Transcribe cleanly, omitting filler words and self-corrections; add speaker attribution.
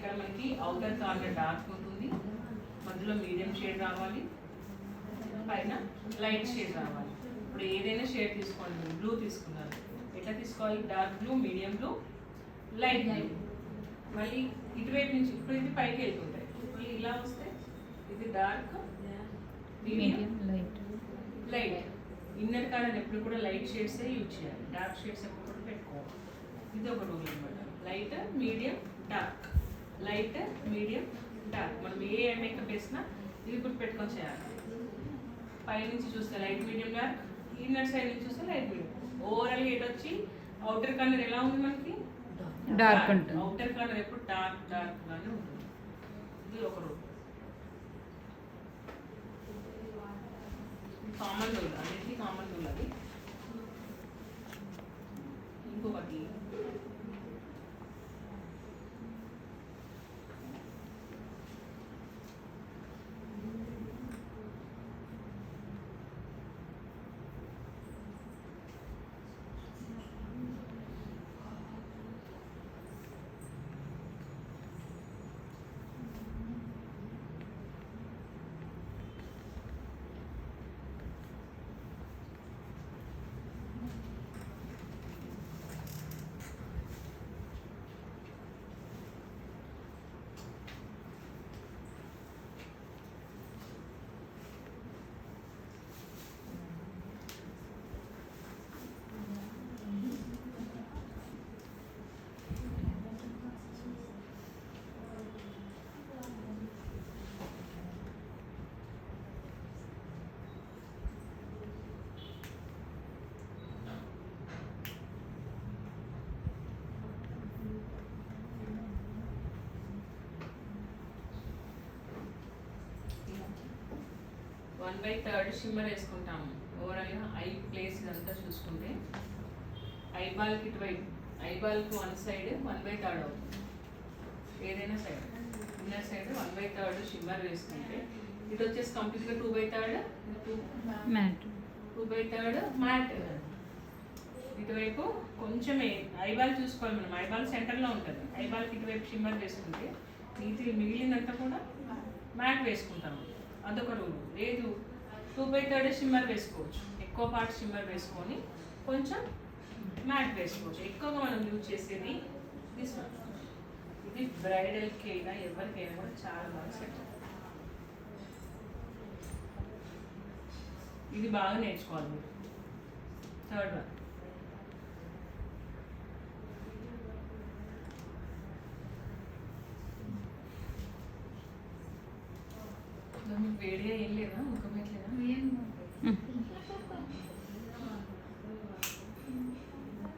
Speaker 1: ఇక్కడ మనకి outer corner dark ఉంటుంది, మధ్యలో మీడియం షేడ్ రావాలి, పైన లైట్ షేడ్ రావాలి. ఇప్పుడు ఏదైనా షేడ్ తీసుకోండి, బ్లూ తీసుకున్నారు, ఎట్లా తీసుకోవాలి? Dark blue, medium blue, light blue. మళ్ళీ ఇటువైపు నుంచి ఇప్పుడు ఇది పైకి వెళ్తుంటాయి, మళ్ళీ ఇలా వస్తే ఇది dark, medium, light. Inner corner ఎప్పుడు కూడా లైట్ షేడ్సే యూజ్ చేయాలి, డార్క్ షేడ్స్ ఎప్పుడు కూడా పెట్టుకోవాలి. ఇది ఒక రూల్ అనమాట. Light, medium, dark, light, medium, dark. మనం ఏ మేకప్ వేసినా ఇది గుర్తు పెట్టుకొని చేయాలి. పై నుంచి చూస్తే light, medium, dark, inner side నుంచి చూస్తే లైట్, మీడియం. ఓవరాల్ హెడ్ వచ్చి అవుటర్ కార్నర్ ఎలా ఉంది మనకి? డార్క్ ఉంటుంది. అవుటర్ కార్నర్ ఎప్పుడు డార్క్ డార్క్ గానే ఉంటుంది. ఇది ఒక రూల్, కామన్ రూల్, అన్నిటికీ కామన్ రూల్ అది. ఇంకొకటి 1/3 షిమ్మర్ వేసుకుంటాము. ఓవరాల్గా ఐ ప్లేస్ ఇదంతా చూసుకుంటే ఐబాల్కి ఇటువైపు, ఐబాల్కి వన్ సైడ్ 1/3 అవుతుంది, ఏదైనా సైడ్. ఇన్నర్ సైడ్ 1/3 షిమ్మర్ వేసుకుంటే ఇటు వచ్చేసి కంప్లీట్గా 2/3 మ్యాట్, 2/3 మ్యాట్. ఇటువైపు కొంచెమే ఐబాల్ చూసుకోవాలి మనం, ఐబాల్ సెంటర్లో ఉంటుంది. ఐబాల్కి ఇటువైపు షిమ్మర్ వేసుకుంటే మిగిలినంతా కూడా మ్యాట్ వేసుకుంటాము. అదొక రూల్. లేదు 2/3 షిమ్మర్ వేసుకోవచ్చు, ఎక్కువ పార్ట్ షిమ్మర్ వేసుకొని కొంచెం మ్యాట్ వేసుకోవచ్చు. ఎక్కువగా మనం యూజ్ చేసేది దిస్ వన్. ఇది బ్రైడల్కి అయినా ఎవరికైనా కూడా చాలా బాగా సెట్. ఇది బాగా నేర్చుకోవాలి మీరు. థర్డ్ వన్ వేడిగా ఏం లేదా?